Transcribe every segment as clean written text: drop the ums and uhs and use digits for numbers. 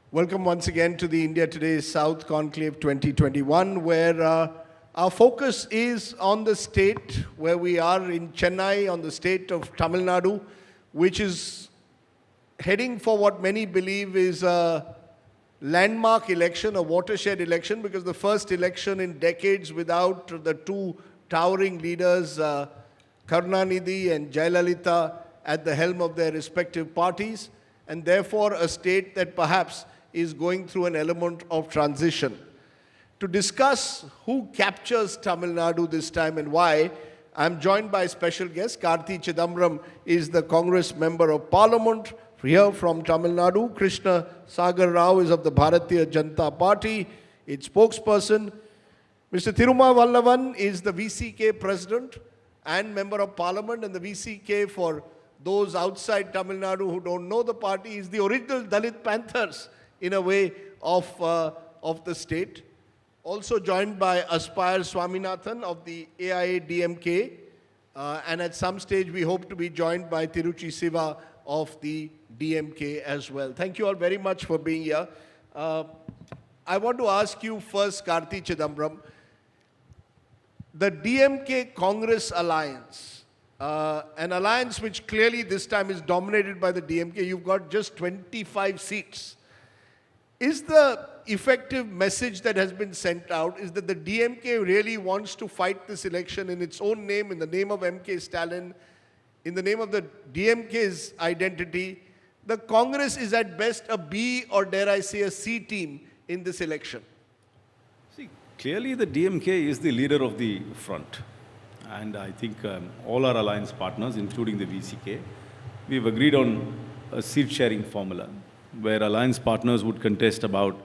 Welcome once again to the India Today South Conclave 2021, where our focus is on the state where we are in Chennai, on the state of Tamil Nadu, which is heading for what many believe is a landmark election, a watershed election, because the first election in decades without the two towering leaders, Karunanidhi and Jayalalitha, at the helm of their respective parties, and therefore a state that perhaps is going through an element of transition. To discuss who captures Tamil Nadu this time and why, I'm joined by a special guest. Karthi Chidambaram is the Congress Member of Parliament here from Tamil Nadu. Krishna Sagar Rao is of the Bharatiya Janata Party, its spokesperson. Mr. Thiruma Vallavan is the VCK President and Member of Parliament, and the VCK, for those outside Tamil Nadu who don't know the party, is the original Dalit Panthers in a way of the state. Also joined by Aspire Swaminathan of the AIADMK, and at some stage we hope to be joined by Tiruchi Siva of the DMK as well. Thank you all very much for being here. I want to ask you first, Karthi Chidambaram, the DMK Congress alliance, an alliance which clearly this time is dominated by the DMK. You've got just 25 seats. Is the effective message that has been sent out is that the DMK really wants to fight this election in its own name, in the name of MK Stalin, in the name of the DMK's identity? The Congress is at best a B, or dare I say a C team in this election. See, clearly the DMK is the leader of the front. And I think all our alliance partners, including the VCK, we've agreed on a seat-sharing formula, where alliance partners would contest about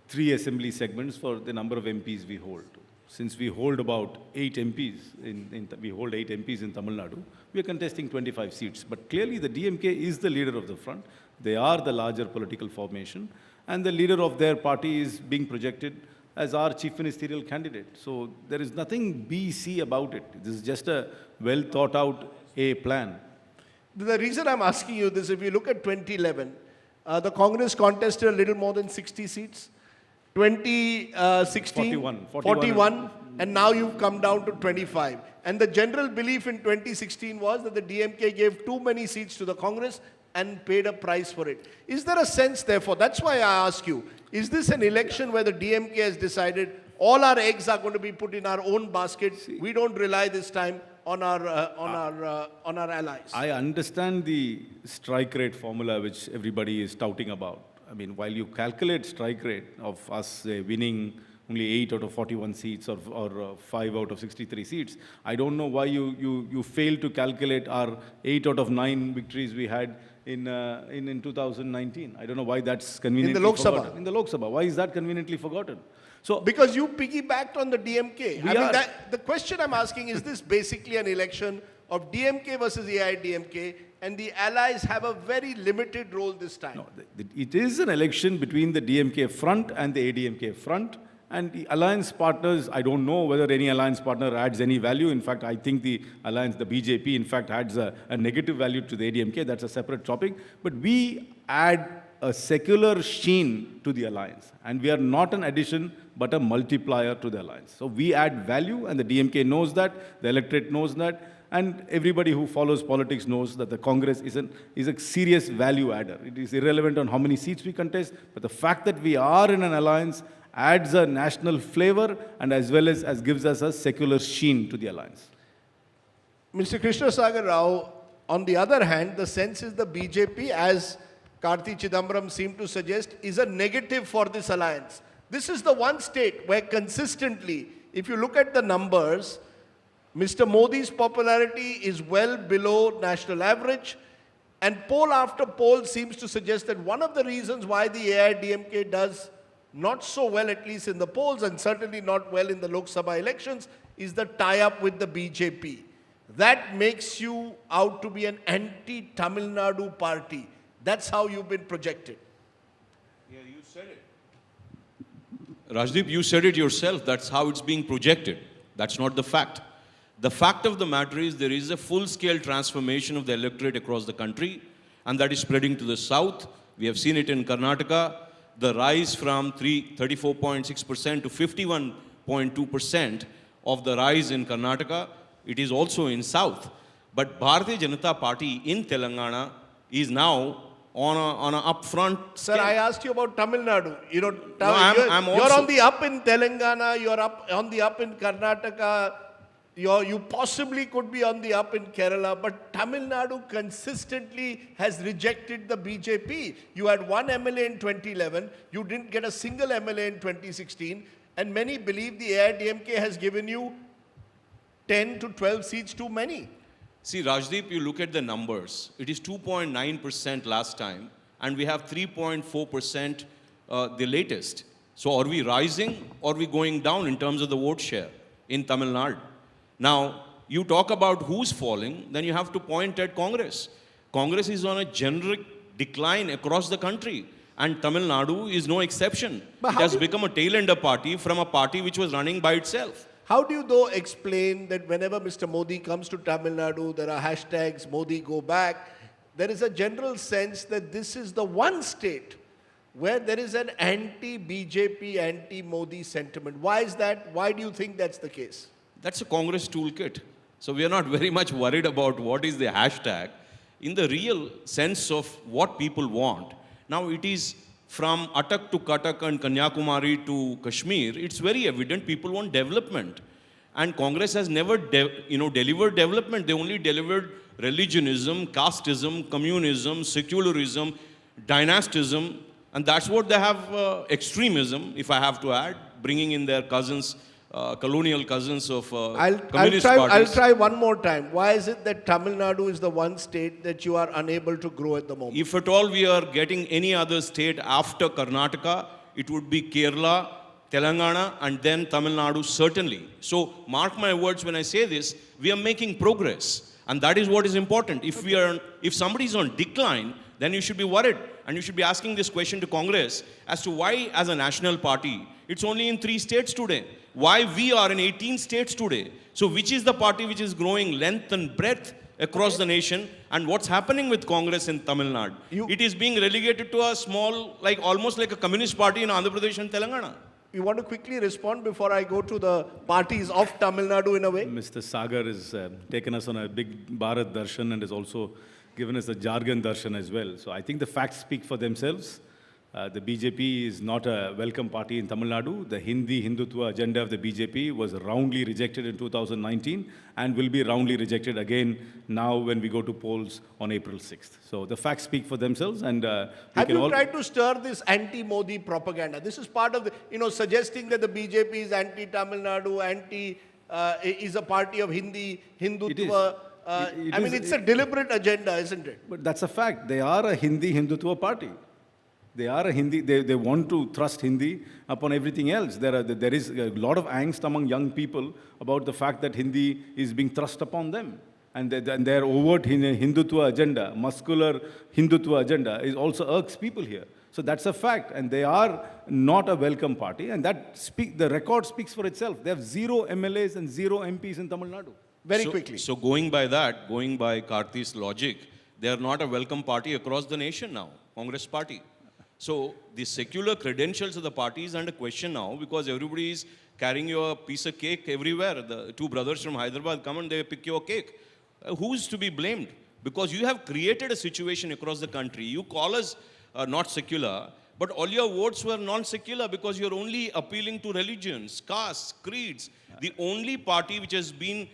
3 assembly segments for the number of MPs we hold. Since we hold about 8 MPs, we hold 8 MPs in Tamil Nadu, we are contesting 25 seats. But clearly the DMK is the leader of the front. They are the larger political formation, and the leader of their party is being projected as our chief ministerial candidate. So there is nothing BC about it. This is just a well thought out A plan. The reason I'm asking you this, if you look at 2011, the Congress contested a little more than 60 seats. 2016, 41, and now you've come down to 25. And the general belief in 2016 was that the DMK gave too many seats to the Congress and paid a price for it. Is there a sense, therefore, that's why I ask you, is this an election where the DMK has decided all our eggs are going to be put in our own basket? We don't rely this time on our allies. I understand the strike rate formula which everybody is touting about. I mean, while you calculate strike rate of us winning only 8 out of 41 seats or 5 out of 63 seats, I don't know why you fail to calculate our 8 out of 9 victories we had in 2019. I don't know why that's conveniently forgotten. In the Lok Sabha. Why is that conveniently forgotten? So, because you piggybacked on the DMK. The question I'm asking is this basically an election of DMK versus AIADMK, and the allies have a very limited role this time? No, it is an election between the DMK front and the ADMK front. And the alliance partners, I don't know whether any alliance partner adds any value. In fact, I think the alliance, the BJP, in fact, adds a negative value to the ADMK. That's a separate topic. But we add a secular sheen to the alliance. And we are not an addition, but a multiplier to the alliance. So we add value, and the DMK knows that, the electorate knows that, and everybody who follows politics knows that the Congress is a serious value adder. It is irrelevant on how many seats we contest, but the fact that we are in an alliance adds a national flavor and as well as gives us a secular sheen to the alliance. Mr. Krishna Sagar Rao, on the other hand, the sense is the BJP, as Karthi Chidambaram seemed to suggest, is a negative for this alliance. This is the one state where consistently, if you look at the numbers, Mr. Modi's popularity is well below national average, and poll after poll seems to suggest that one of the reasons why the AIADMK does not so well, at least in the polls, and certainly not well in the Lok Sabha elections, is the tie-up with the BJP. That makes you out to be an anti-Tamil Nadu party. That's how you've been projected. Yeah, you said it. Rajdeep, you said it yourself. That's how it's being projected. That's not the fact. The fact of the matter is there is a full-scale transformation of the electorate across the country, and that is spreading to the south. We have seen it in Karnataka. the rise from 34.6% to 51.2% of the rise in Karnataka. It is also in South. But Bharatiya Janata Party in Telangana is now on a upfront. Sir, I asked you about Tamil Nadu. You know, I'm you're also- on the up in Telangana, you're on the up in Karnataka, you possibly could be on the up in Kerala, but Tamil Nadu consistently has rejected the BJP. You had one MLA in 2011, you didn't get a single MLA in 2016, and many believe the AIDMK has given you 10 to 12 seats too many. See, Rajdeep, you look at the numbers. It is 2.9% last time, and we have 3.4% the latest. So are we rising or are we going down in terms of the vote share in Tamil Nadu? Now, you talk about who's falling, then you have to point at Congress. Congress is on a generic decline across the country, and Tamil Nadu is no exception. But It how has do you- become a tail-ender party from a party which was running by itself. How do you though explain that whenever Mr. Modi comes to Tamil Nadu, there are hashtags, Modi go back. There is a general sense that this is the one state where there is an anti-BJP, anti-Modi sentiment. Why is that? Why do you think that's the case? That's a Congress toolkit. So we are not very much worried about what is the hashtag. In the real sense of what people want, now it is from Attak to Cuttack and Kanyakumari to Kashmir, it's very evident people want development. And Congress has never delivered development. They only delivered religionism, casteism, communism, secularism, dynastism. And that's what they have, extremism, if I have to add, bringing in their cousins, colonial cousins of communist I'll parties. try one more time. Why is it that Tamil Nadu is the one state that you are unable to grow at the moment? If at all we are getting any other state after Karnataka, it would be Kerala, Telangana, and then Tamil Nadu, certainly. So mark my words when I say this, we are making progress. And that is what is important. If somebody is on decline, then you should be worried. And you should be asking this question to Congress as to why, as a national party, it's only in 3 states today. Why we are in 18 states today. So which is the party which is growing length and breadth across the nation, and what's happening with Congress in Tamil Nadu? It is being relegated to a small, almost like a communist party in Andhra Pradesh and Telangana. You want to quickly respond before I go to the parties of Tamil Nadu in a way? Mr. Sagar has taken us on a big Bharat Darshan and has also given us a jargon darshan as well. So I think the facts speak for themselves. The BJP is not a welcome party in Tamil Nadu. The Hindi Hindutva agenda of the BJP was roundly rejected in 2019 and will be roundly rejected again now when we go to polls on April 6th. So the facts speak for themselves, and Have you tried to stir this anti-Modi propaganda? This is part of the, suggesting that the BJP is anti-Tamil Nadu, is a party of Hindutva. It's a deliberate agenda, isn't it? But that's a fact. They are a Hindi Hindutva party. They are a Hindi, they want to thrust Hindi upon everything else. There is a lot of angst among young people about the fact that Hindi is being thrust upon them. And their overt Hindutva agenda, muscular Hindutva agenda, is also irks people here. So that's a fact. And they are not a welcome party. And the record speaks for itself. They have 0 MLAs and 0 MPs in Tamil Nadu. Very quickly. So going by Karti's logic, they are not a welcome party across the nation now, Congress party. So the secular credentials of the party is under question now because everybody is carrying your piece of cake everywhere. The 2 brothers from Hyderabad come and they pick your cake. Who's to be blamed? Because you have created a situation across the country. You call us not secular, but all your votes were non-secular because you're only appealing to religions, castes, creeds. The only party which has been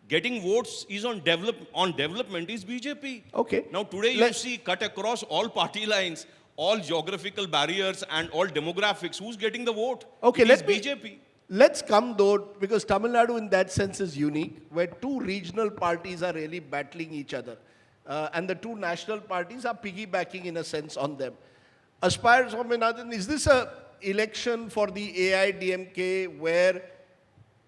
getting votes is on development is BJP. Okay. Now today you see cut across all party lines, all geographical barriers and all demographics. Who's getting the vote? Okay, it is BJP. Let's come though, because Tamil Nadu in that sense is unique, where 2 regional parties are really battling each other. And the 2 national parties are piggybacking in a sense on them. Aspire Swaminathan, is this an election for the AIDMK where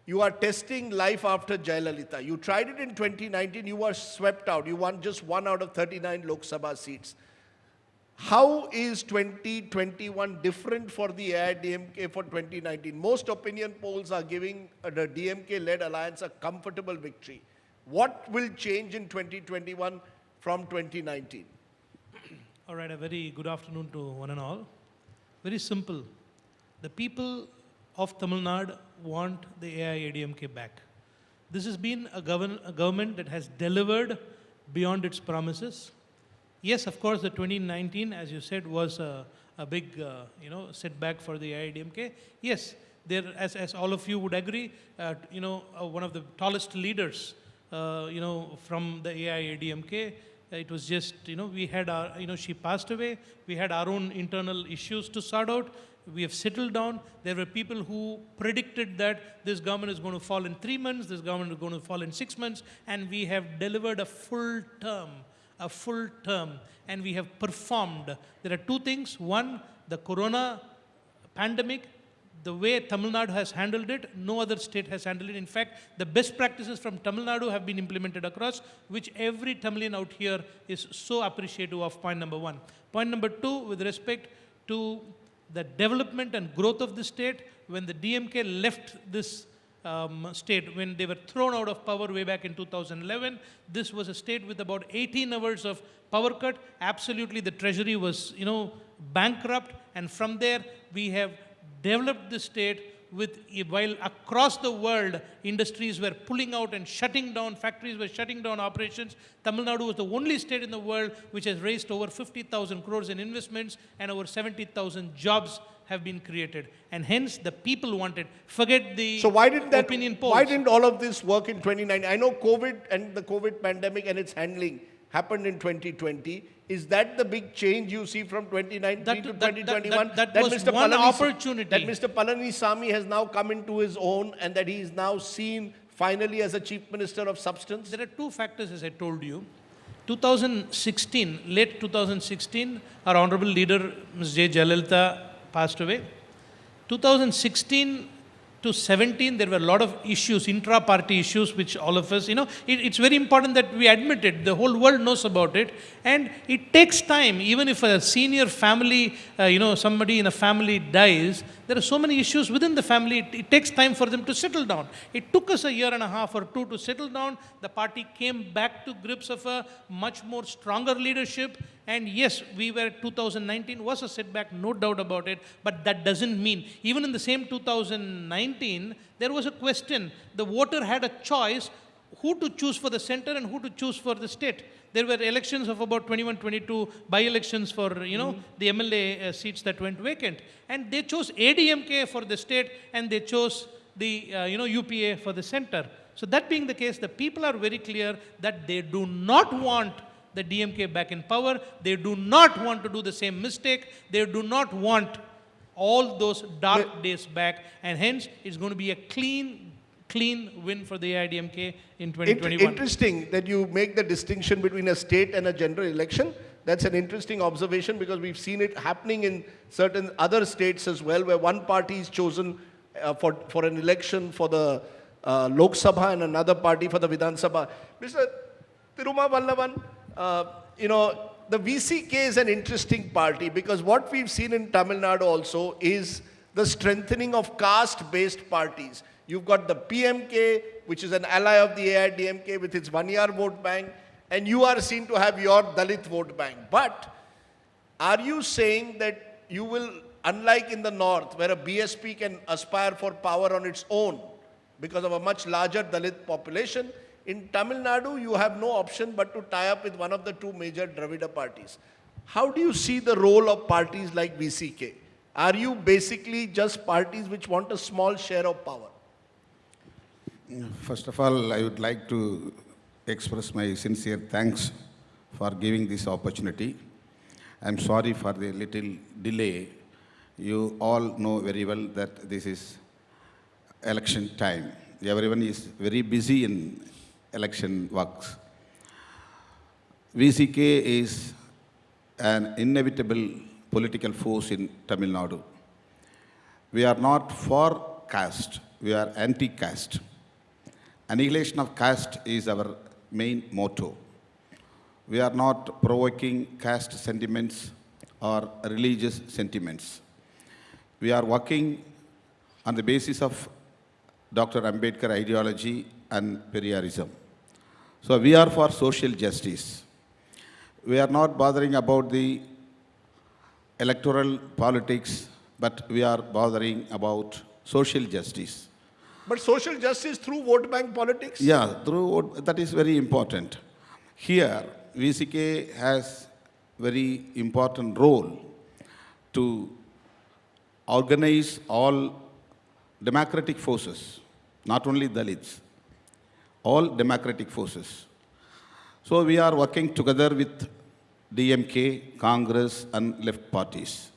you are testing life after Jayalalitha? You tried it in 2019, you were swept out. You won just 1 out of 39 Lok Sabha seats. How is 2021 different for the AIDMK for 2019? Most opinion polls are giving the DMK-led alliance a comfortable victory. What will change in 2021 from 2019? All right, a very good afternoon to one and all. Very simple. The people of Tamil Nadu want the AIADMK back. This has been a government that has delivered beyond its promises. Yes, of course, the 2019, as you said, was a big setback for the AIADMK. Yes, there, as all of you would agree, one of the tallest leaders, from the AIADMK, it was just, we had our, she passed away. We had our own internal issues to sort out. We have settled down. There were people who predicted that this government is going to fall in 3 months, this government is going to fall in 6 months, and we have delivered a full term, and we have performed. There are two things. One, the corona pandemic, the way Tamil Nadu has handled it, no other state has handled it. In fact, the best practices from Tamil Nadu have been implemented across, which every Tamilian out here is so appreciative of, point number one. Point number two, with respect to the development and growth of the state, when the DMK left this state, when they were thrown out of power way back in 2011, this was a state with about 18 hours of power cut. Absolutely, the treasury was, bankrupt, and from there we have developed the state with, while across the world industries were pulling out and shutting down, factories were shutting down operations. Tamil Nadu was the only state in the world which has raised over 50,000 crores in investments, and over 70,000 jobs have been created. And hence the people wanted, forget the So why didn't opinion polls. Why didn't all of this work in 2019? I know COVID and the COVID pandemic and its handling happened in 2020. Is that the big change you see from 2019 to 2021? That was one opportunity. That Mr. Palanisamy has now come into his own, and that he is now seen finally as a chief minister of substance? There are two factors, as I told you. 2016, late 2016, our honorable leader, Ms. J. Jayalalitha, passed away. 2016 to 17, there were a lot of issues, intra-party issues, which all of us, it's very important that we admit it. The whole world knows about it. And it takes time. Even if a senior family, somebody in a family dies, there are so many issues within the family. It takes time for them to settle down. It took us a year and a half or two to settle down. The party came back to grips of a much more stronger leadership. And yes, 2019 was a setback, no doubt about it. But that doesn't mean, even in the same 2019, there was a question. The voter had a choice who to choose for the center and who to choose for the state. There were elections of about 21, 22 by-elections for, the MLA seats that went vacant. And they chose ADMK for the state, and they chose the, UPA for the center. So that being the case, the people are very clear that they do not want the DMK back in power. They do not want to do the same mistake. They do not want all those dark days back. And hence, it's going to be a clean win for the AIADMK in 2021. Interesting that you make the distinction between a state and a general election. That's an interesting observation, because we've seen it happening in certain other states as well, where one party is chosen for an election for the Lok Sabha and another party for the Vidhan Sabha. Mr. Tiruma Vallavan, the VCK is an interesting party, because what we've seen in Tamil Nadu also is the strengthening of caste-based parties. You've got the PMK, which is an ally of the AIADMK with its 1 year vote bank, and you are seen to have your Dalit vote bank. But are you saying that you will, unlike in the north, where a BSP can aspire for power on its own because of a much larger Dalit population, in Tamil Nadu you have no option but to tie up with one of the two major Dravida parties? How do you see the role of parties like VCK? Are you basically just parties which want a small share of power? First of all, I would like to express my sincere thanks for giving this opportunity. I'm sorry for the little delay. You all know very well that this is election time. Everyone is very busy in election works. VCK is an inevitable political force in Tamil Nadu. We are not for caste, we are anti-caste. Annihilation of caste is our main motto. We are not provoking caste sentiments or religious sentiments. We are working on the basis of Dr. Ambedkar ideology and Periyarism. So we are for social justice. We are not bothering about the electoral politics, but we are bothering about social justice. But social justice through vote bank politics? Yeah, that is very important. Here, VCK has very important role to organize all democratic forces, not only Dalits, all democratic forces. So we are working together with DMK, Congress, and left parties.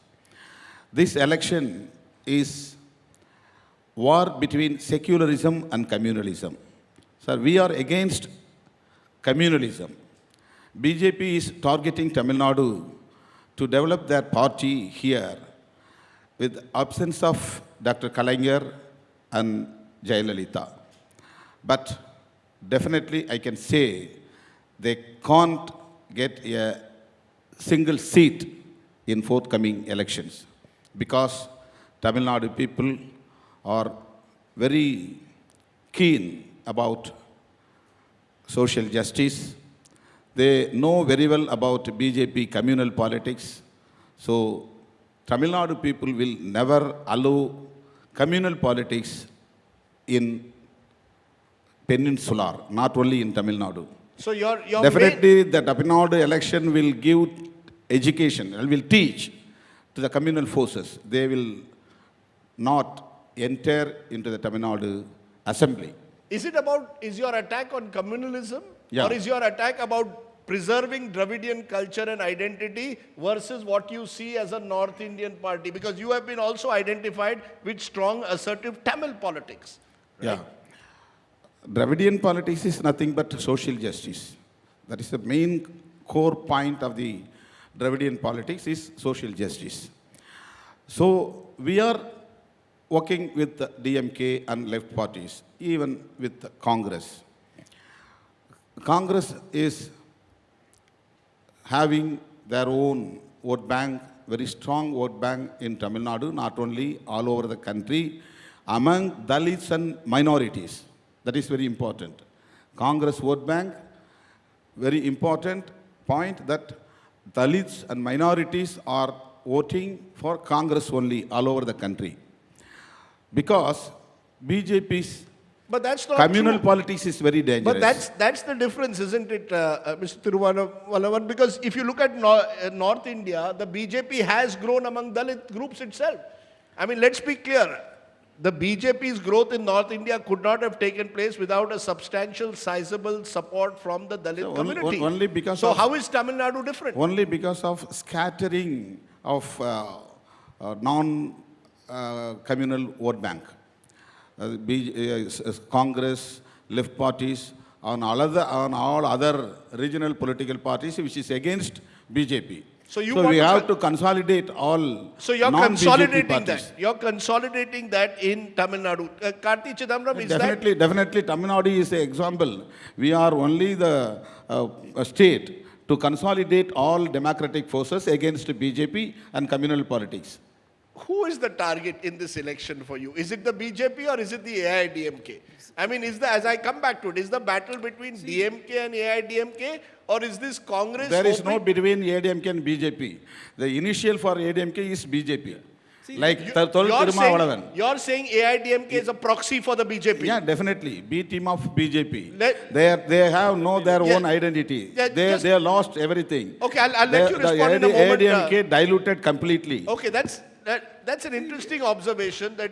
This election is war between secularism and communalism. Sir, we are against communalism. BJP is targeting Tamil Nadu to develop their party here with absence of Dr. Kalaignar and Jayalalitha. But definitely I can say they can't get a single seat in forthcoming elections because Tamil Nadu people are very keen about social justice. They know very well about BJP communal politics. So Tamil Nadu people will never allow communal politics in peninsular, not only in Tamil Nadu. So your Definitely the Tamil Nadu election will give education, and will teach to the communal forces. They will not enter into the Tamil Nadu assembly. is your attack on communalism? Yeah. Or is your attack about preserving Dravidian culture and identity versus what you see as a North Indian party? Because you have been also identified with strong assertive Tamil politics. Yeah. Dravidian politics is nothing but social justice. That is the main core point of the Dravidian politics is social justice. So we are working with the DMK and left parties, even with the Congress. Congress is having their own vote bank, very strong vote bank in Tamil Nadu, not only all over the country, among Dalits and minorities. That is very important. Congress vote bank, very important point that Dalits and minorities are voting for Congress only all over the country. Because BJP's But that's not communal true. politics is very dangerous. But that's the difference, isn't it, Mr. Tiruvannamalavanan? Because if you look at North India, the BJP has grown among Dalit groups itself. I mean, let's be clear. The BJP's growth in North India could not have taken place without a substantial, sizable support from the Dalit So community. only because so of- how is Tamil Nadu different? Only because of scattering of non-communal vote bank. Congress, left parties, on all other regional political parties, which is against BJP. So you we want to have to consolidate all So you're non-BJP consolidating parties. that. You're consolidating that in Tamil Nadu. Karti Chidambaram, is Definitely, Tamil Nadu is an example. We are only the state to consolidate all democratic forces against BJP and communal politics. who is the target in this election for you? Is it the BJP or is it the AIDMK? I mean, as I come back to it, is the battle between DMK and AIDMK or is this Congress? There is no hoping- between ADMK and BJP. The initial for ADMK is BJP. Like You- Thol Thirumavalavan. you're saying AIDMK is a proxy for the BJP? Yeah, definitely. B team of BJP. Let- They have their Yeah. own identity. Yeah, They just- lost everything. Okay, I'll let you respond in a The moment. ADMK diluted completely. Okay, that's an interesting observation that,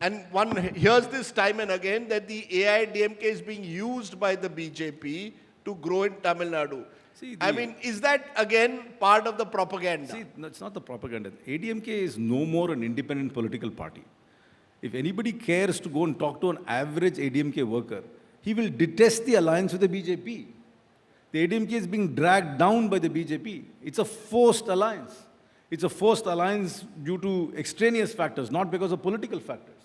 and one hears this time and again that the AIDMK is being used by the BJP to grow in Tamil Nadu. See, I the- mean, is that again part of the propaganda? See, no, it's not the propaganda. ADMK is no more an independent political party. If anybody cares to go and talk to an average ADMK worker, he will detest the alliance with the BJP. The ADMK is being dragged down by the BJP. It's a forced alliance. It's a forced alliance due to extraneous factors, not because of political factors.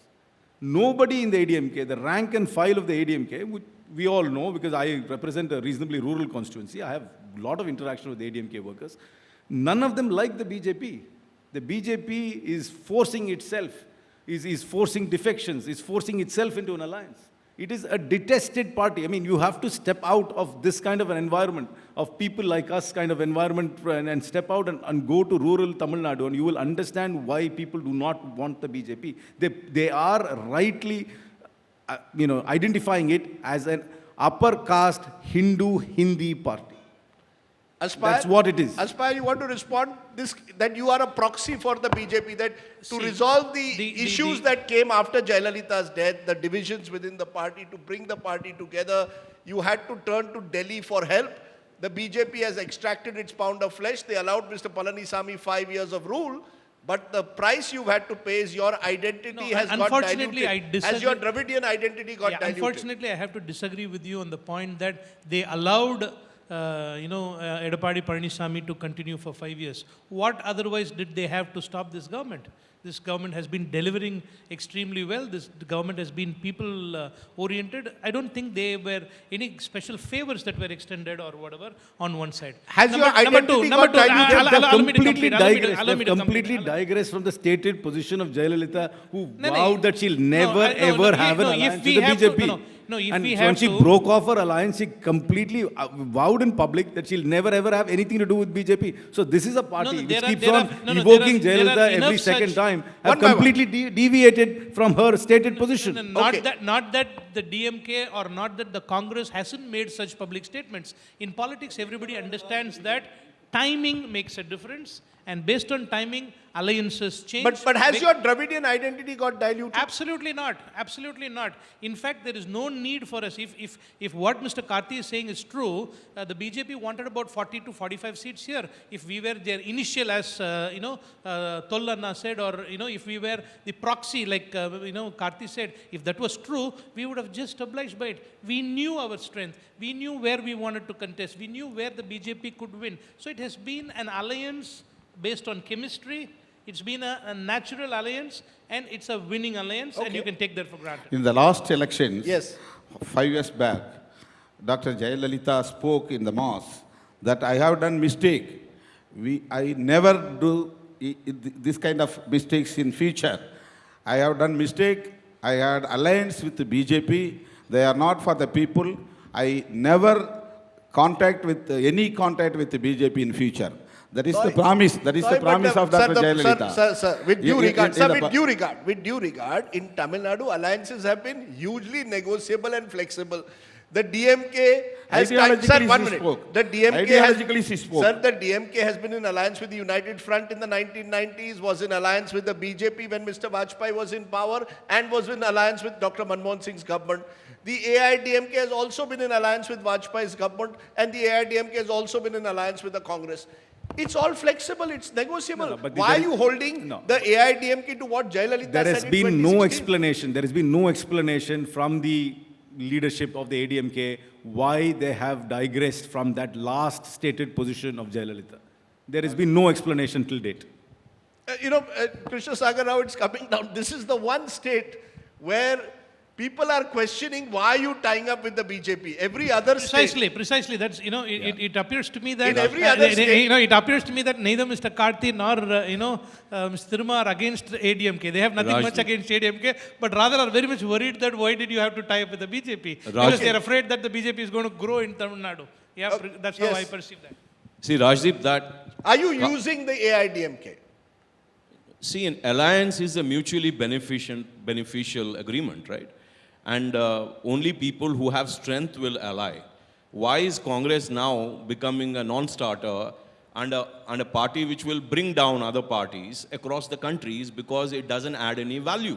Nobody in the ADMK, the rank and file of the ADMK, which we all know because I represent a reasonably rural constituency, I have a lot of interaction with the ADMK workers, none of them like the BJP. The BJP is forcing itself, is forcing defections, is forcing itself into an alliance. It is a detested party. I mean, you have to step out of this kind of an environment, of people like us kind of environment, and step out and go to rural Tamil Nadu, and you will understand why people do not want the BJP. They are rightly, identifying it as an upper caste Hindu Hindi party. Aspire, That's what it is. Aspire, you want to respond this that you are a proxy for the BJP, that to resolve the issues that came after Jayalalitha's death, the divisions within the party, to bring the party together, you had to turn to Delhi for help. The BJP has extracted its pound of flesh. They allowed Mr. Palanisamy 5 years of rule. But the price you've had to pay is your identity has got unfortunately, diluted. As your Dravidian identity got diluted. Unfortunately, I have to disagree with you on the point that they allowed Edapadi Palanisamy to continue for 5 years. What otherwise did they have to stop this government? This government has been delivering extremely well. This government has been people-oriented. I don't think there were any special favors that were extended or whatever on one side. Has your identity got diluted? Completely digressed from the stated position of Jayalalitha, who vowed that she'll never ever have an alliance with the BJP. When she broke off her alliance, she completely vowed in public that she'll never ever have anything to do with BJP. So this is a party which keeps on evoking Jayalalitha every second time, have completely deviated from her stated position. Not that the DMK or not that the Congress hasn't made such public statements. In politics, everybody understands that timing makes a difference, and based on timing, alliances change. But has your Dravidian identity got diluted? Absolutely not. Absolutely not. In fact, there is no need for us. If what Mr. Karthi is saying is true, the BJP wanted about 40 to 45 seats here. If we were their initial, as Tollanna said, or if we were the proxy, like Karthi said, if that was true, we would have just obliged by it. We knew our strength. We knew where we wanted to contest. We knew where the BJP could win. So it has been an alliance based on chemistry. It's been a natural alliance, and it's a winning alliance, and you can take that for granted. In the last elections, Yes. 5 years back, Dr. Jayalalitha spoke in the mosque that I have done mistake. I never do this kind of mistakes in future. I have done mistake. I had alliance with the BJP. They are not for the people. I never contact with any contact with the BJP in future. That is the promise. That is the promise of Dr. Jayalalitha. Sir, with due regard, in Tamil Nadu, alliances have been hugely negotiable and flexible. The DMK has... Ideologically, Sir, 1 she minute. spoke. The DMK Ideologically, she spoke. Sir, the DMK has been in alliance with the United Front in the 1990s, was in alliance with the BJP when Mr. Vajpayee was in power, and was in alliance with Dr. Manmohan Singh's government. The AIDMK has also been in alliance with Vajpayee's government, and the AIDMK has also been in alliance with the Congress. It's all flexible, it's negotiable. Why are you holding the AIDMK to what Jayalalitha said? There has been no explanation. There has been no explanation from the leadership of the ADMK why they have digressed from that last stated position of Jayalalitha. There has been no explanation till date. Krishna Sagar, now it's coming down. This is the one state where people are questioning why you tying up with the BJP. Every other state... Precisely. That's, it appears to me that... In every other state... it appears to me that neither Mr. Karthi nor, Mr. Thiruma are against ADMK. They have nothing much against ADMK, but rather are very much worried that why did you have to tie up with the BJP? Because they're afraid that the BJP is going to grow in Tamil Nadu. Yeah, that's how I perceive that. See, Rajdeep, that... Are you using the AIDMK? See, an alliance is a mutually beneficial agreement, right? And only people who have strength will ally. Why is Congress now becoming a non-starter and a party which will bring down other parties across the country? Is because it doesn't add any value.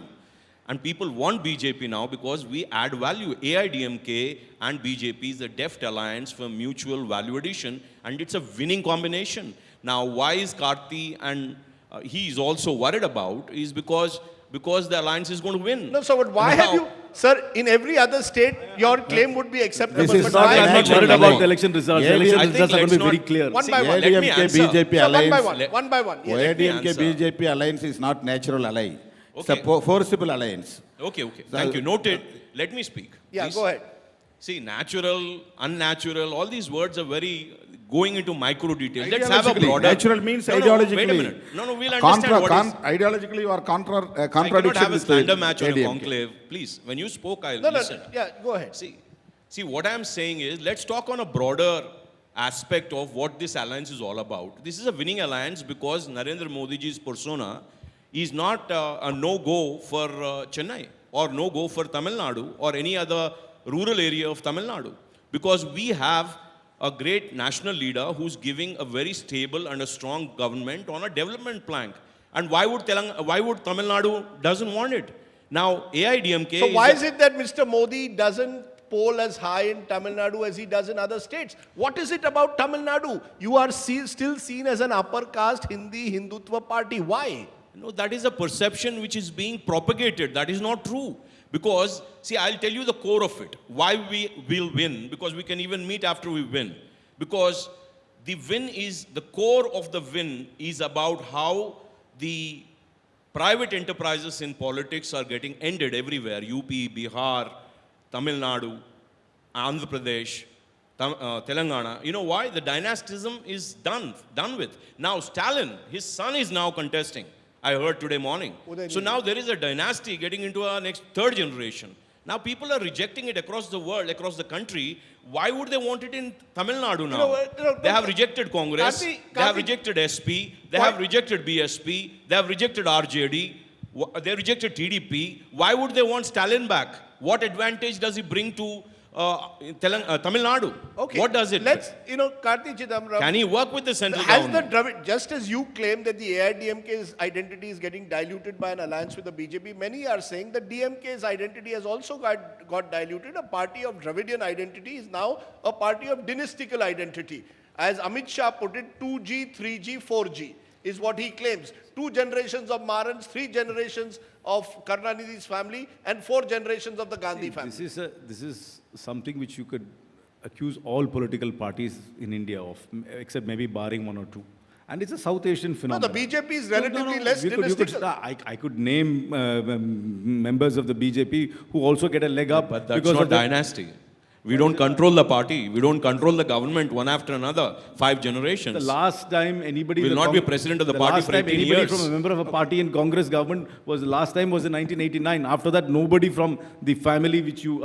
And people want BJP now because we add value. AIDMK and BJP is a deft alliance for mutual value addition, and it's a winning combination. Now, why is Karthi and he is also worried about is because the alliance is going to win. No, so but why have you... Sir, in every other state, your claim would be acceptable. This is but not why I'm have not you- worried about the election results. The election results are going to be very clear. One by one. Let me AIDMK answer. BJP Sir, alliance. one by one. Yes. me AIDMK answer. BJP alliance is not natural ally. It's Okay. a forcible alliance. Okay. Thank you. Noted. Let me speak. Yeah, please. go ahead. See, natural, unnatural, all these words are very going into micro details. Let's have a Ideologically, broader. natural means No, ideologically. wait a minute. No, we'll understand what is. Ideologically, you are I cannot contradiction have a with slander match on a ADMK. conclave. Please, when you spoke, I No, no, listened. yeah, go ahead. See, what I'm saying is, let's talk on a broader aspect of what this alliance is all about. This is a winning alliance because Narendra Modi's persona is not a no-go for Chennai or no-go for Tamil Nadu or any other rural area of Tamil Nadu. Because we have a great national leader who's giving a very stable and a strong government on a development plank. And why would Tamil Nadu doesn't want it? Now, AIDMK. So why is it that Mr. Modi doesn't poll as high in Tamil Nadu as he does in other states? What is it about Tamil Nadu? You are still seen as an upper caste Hindi Hindutva party. Why? No, that is a perception which is being propagated. That is not true. Because, see, I'll tell you the core of it. Why we will win. Because we can even meet after we win. Because the core of the win is about how the private enterprises in politics are getting ended everywhere. UP, Bihar, Tamil Nadu, Andhra Pradesh, Telangana. You know why? The dynastism is done with. Now Stalin, his son is now contesting. I heard today morning. So now there is a dynasty getting into our next third generation. Now people are rejecting it across the world, across the country. Why would they want it in Tamil Nadu now? They have rejected Congress, they have rejected SP, they have rejected BSP, they have rejected RJD, they rejected TDP. Why would they want Stalin back? What advantage does he bring to Tamil Nadu? Okay. What does it? Karthi Chidambaram. Can he work with the central Has government? the Dravid, just as you claim that the AIDMK's identity is getting diluted by an alliance with the BJP, many are saying that DMK's identity has also got diluted. A party of Dravidian identity is now a party of dynastical identity. As Amit Shah put it, 2G, 3G, 4G is what he claims. 2 generations of Marans, 3 generations of Karunanidhi's family, and 4 generations of the Gandhi family. This is something which you could accuse all political parties in India of, except maybe barring 1 or 2. And it's a South Asian No, phenomenon. the BJP is relatively less dynastical. I could name members of the BJP who also get a leg up. But that's because not of the dynasty. We don't control the party. We don't control the government one after another. 5 generations. The last time anybody will not be president of the party for 18 years. Anybody from a member of a party in Congress government was in 1989. After that, nobody from the family which you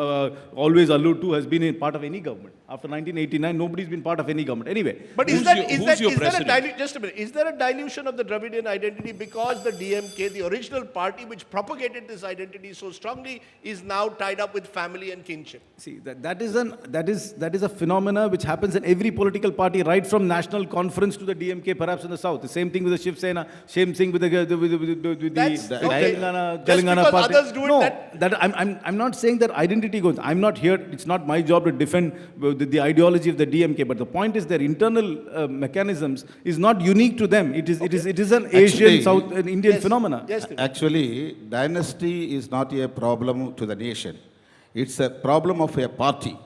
always allude to has been a part of any government. After 1989, nobody's been part of any government. Anyway. But Who's your president? Just a minute, is there a dilution of the Dravidian identity because the DMK, the original party which propagated this identity so strongly, is now tied up with family and kinship? See, that is a phenomena which happens in every political party, right from national conference to the DMK, perhaps in the south. The same thing with the Shiv Sena, same thing with the Telangana party. Others do it, I'm not saying that identity goes. I'm not here. It's not my job to defend the ideology of the DMK. But the point is, their internal mechanisms is not unique to them. It is an Asian, South Indian phenomena. Yes, Actually, dynasty is not a problem to the nation. It's a problem of a party.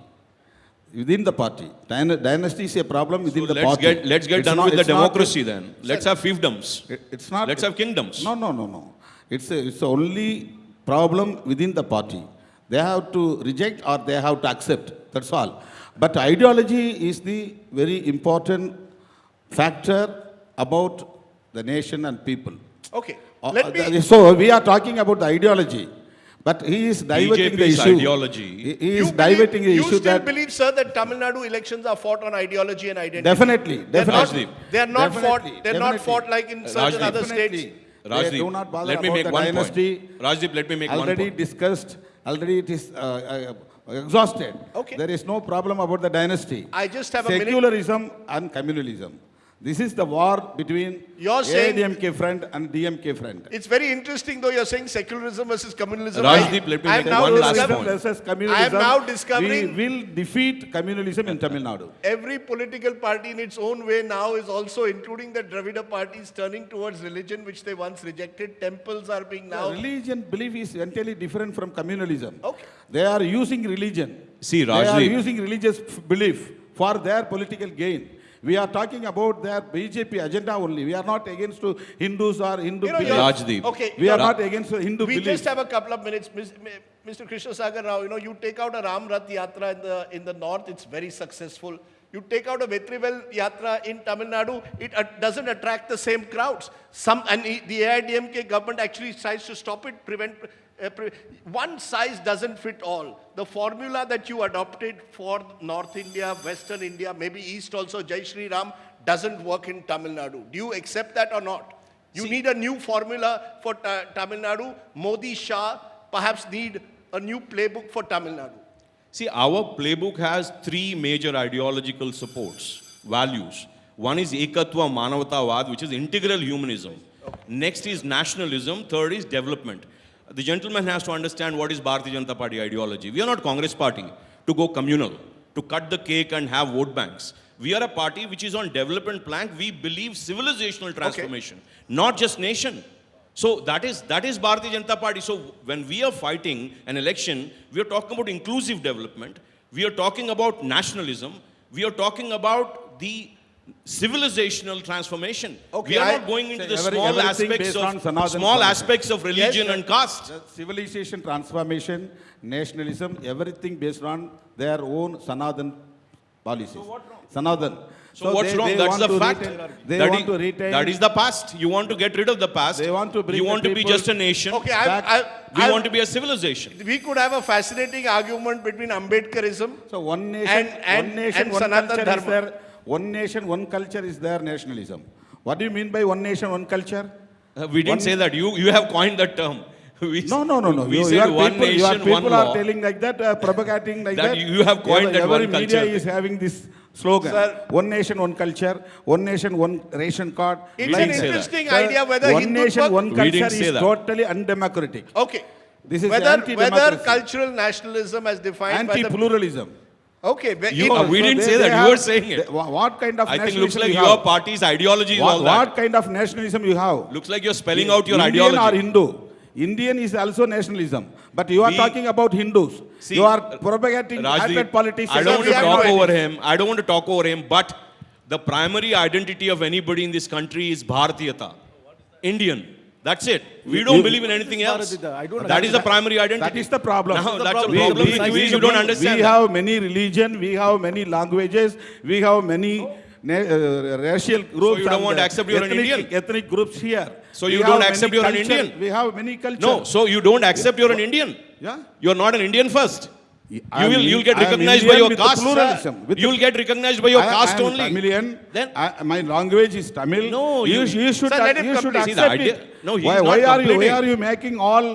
Within the party. Dynasty is a problem within the party. Let's get done with the democracy then. Let's have fiefdoms. It's not. Let's have kingdoms. No. It's only problem within the party. They have to reject or they have to accept. That's all. But ideology is the very important factor about the nation and people. Okay. So we are talking about the ideology. But he is diverting the BJP's issue. ideology. He is diverting the issue You still that... believe, sir, that Tamil Nadu elections are fought on ideology and identity? Definitely. They are not fought like in certain Rajdeep. other states. They do not bother let me about make the one dynasty. point. Rajdeep, let me make one Already point. discussed, already it is exhausted. Okay. There is no problem about the dynasty. I just have a minute. Secularism and communalism. This is the war between You're saying- AIDMK front and DMK front. It's very interesting, though, you're saying secularism versus communalism. Rajdeep, let me I am make now one last discovering- point. Versus communalism. I am now discovering- We will defeat communalism in Tamil Nadu. Every political party in its own way now is also, including the Dravida parties, turning towards religion, which they once rejected. Temples are being now... Religion belief is entirely different from communalism. Okay. They are using religion. See, They are Rajdeep. using religious belief for their political gain. We are talking about their BJP agenda only. We are not against to Hindus or Hindu belief. Rajdeep. Okay. We are not against Hindu We belief. just have a couple of minutes. Mr. Krishna Sagar Rao, you take out a Ram Rath Yatra in the north, it's very successful. You take out a Vetrivel Yatra in Tamil Nadu, it doesn't attract the same crowds. The AIDMK government actually tries to stop it, one size doesn't fit all. The formula that you adopted for North India, Western India, maybe East also, Jai Shri Ram, doesn't work in Tamil Nadu. Do you accept that or not? You need a new formula for Tamil Nadu. Modi, Shah perhaps need a new playbook for Tamil Nadu. See, our playbook has three major ideological supports, values. One is Ekatva Manavatavad, which is integral humanism. Next is nationalism. Third is development. The gentleman has to understand what is Bharatiya Janata Party ideology. We are not Congress party to go communal, to cut the cake and have vote banks. We are a party which is on development plank. We believe civilizational transformation, not just nation. So that is Bharatiya Janata Party. So when we are fighting an election, we are talking about inclusive development. We are talking about nationalism. We are talking about the civilizational transformation. Okay, we are not going into the everything small aspects of religion and caste. The civilization transformation, nationalism, everything based on their own Sanatan policies. So what wrong? Sanatan. So what's wrong? That's the fact. That is the past. You want to get rid of the past. They want to bring you want the to be people just a nation. Okay, we want to be a civilization. We could have a fascinating argument between Ambedkarism So one nation, and one Sanatan culture Dharma. is there. One nation, one culture is their nationalism. What do you mean by one nation, one culture? We didn't say that. You have coined that term. No. We Your said one people, nation, one people are law. telling like that, propagating like That that. you have coined that Every one media culture. is having this slogan. Sir. One nation, one culture. One nation, one ration card. It's We an didn't say that. interesting Sir, idea whether one nation, Hindutva... one We culture didn't say is that. totally undemocratic. Okay. This is Whether anti-democracy. cultural nationalism as defined by the... Anti-pluralism. Okay. We didn't say that. You were saying it. What kind of I think nationalism looks like you your have? party's ideology is all What that. kind of nationalism you have? Looks like you're spelling out your Indian ideology. or Hindu? Indian is also nationalism. But you are We- talking about Hindus. See, You are propagating Rajdeep, hybrid politics. I don't want to we have talk no over him. I don't want to talk over him. But the primary identity of anybody in this country is Bharatiyata, Indian. That's it. We don't believe in anything else. I don't That is the primary identity. That is the problem. Now, that's a problem. problem We- with we- you. You don't understand. We that. have many religion, we have many languages, we have many racial groups. you don't and, want to accept you're an Indian? Ethnic groups here. So We you have don't many accept you're an culture- Indian? We have many cultures. No, so you don't accept you're an Indian. Yeah. You're not an Indian first. You'll get I am recognized by Indian your with caste. pluralism, with You'll get recognized by your caste I am only. Tamilian. Then- My language is Tamil. No, you you- should, Sir, let him you should complete. See, the accept idea- it. No, he's why, not why completing. are you making all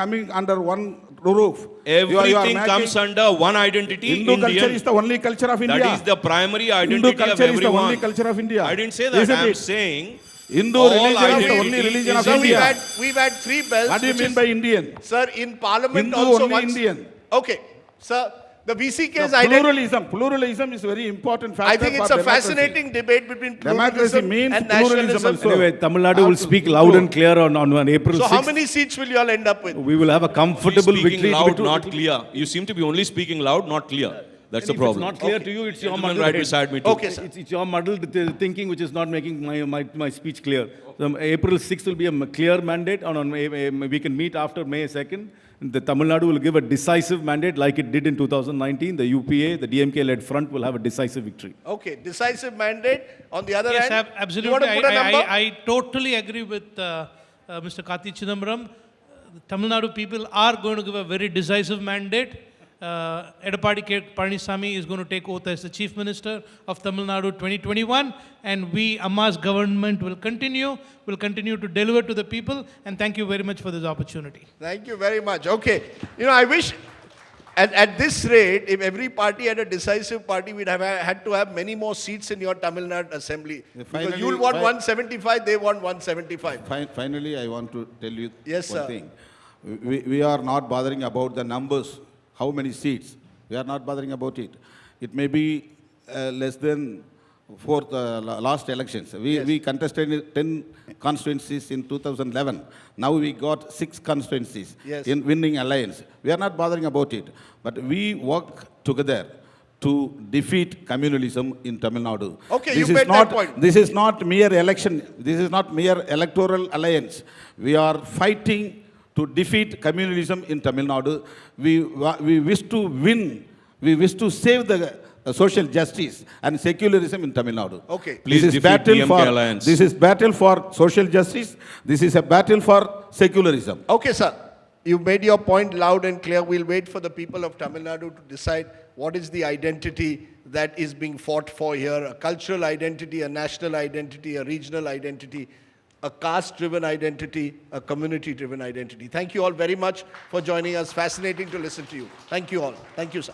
coming under one roof? Everything comes under one identity, Hindu Indian. culture is the only culture of India. That is the primary Hindu identity of culture is the everyone. only culture of India. I didn't say that. Isn't I'm it? saying Hindu all religion is the identity only religion of is Sir, India. we've had three bells. What do you which mean is- by Indian? Sir, in Parliament Hindu also only once... Indian. Okay. Sir, the VCK's The identity... pluralism is very important factor I think it's for a democracy. fascinating debate between Democracy pluralism means and pluralism nationalism. also. Anyway, Tamil Nadu will speak loud and clear on April So 6th. how many seats will you all end up with? We will have a comfortable speaking victory. loud, between- not clear. You seem to be only speaking loud, not clear. That's the If problem. it's not clear to you, it's your Gentleman muddled right head. beside me too. Okay, sir. It's your muddled thinking which is not making my speech clear. April 6th will be a clear mandate, and we can meet after May 2nd. The Tamil Nadu will give a decisive mandate like it did in 2019. The UPA, the DMK-led front, will have a decisive victory. Okay, decisive mandate. On the other Yes, hand, absolutely. you want to put a number? I totally agree with Mr. Karthi Chidambaram. The Tamil Nadu people are going to give a very decisive mandate. Edapadi K. Palaniswamy is going to take oath as the Chief Minister of Tamil Nadu 2021, and we, Amma's government, will continue to deliver to the people, and thank you very much for this opportunity. Thank you very much. Okay. You know, I wish at this rate, if every party had a decisive party, we'd have had to have many more seats in your Tamil Nadu assembly. Because Finally, you'll want 175, they want 175. Finally, I want to tell you Yes, one sir. thing. We are not bothering about the numbers, how many seats. We are not bothering about it. It may be less than last elections. We contested 10 constituencies in 2011. Now we got 6 constituencies Yes. in winning alliance. We are not bothering about it. But we work together to defeat communalism in Tamil Nadu. Okay, This you is made that not- point. This is not mere election. This is not mere electoral alliance. We are fighting to defeat communalism in Tamil Nadu. We wish to win. We wish to save social justice and secularism in Tamil Nadu. Okay. Please this is defeat battle DMK for alliance. this is battle for social justice. This is a battle for secularism. Okay, sir. You've made your point loud and clear. We'll wait for the people of Tamil Nadu to decide what is the identity that is being fought for here. A cultural identity, a national identity, a regional identity, a caste-driven identity, a community-driven identity. Thank you all very much for joining us. Fascinating to listen to you. Thank you all. Thank you, sir.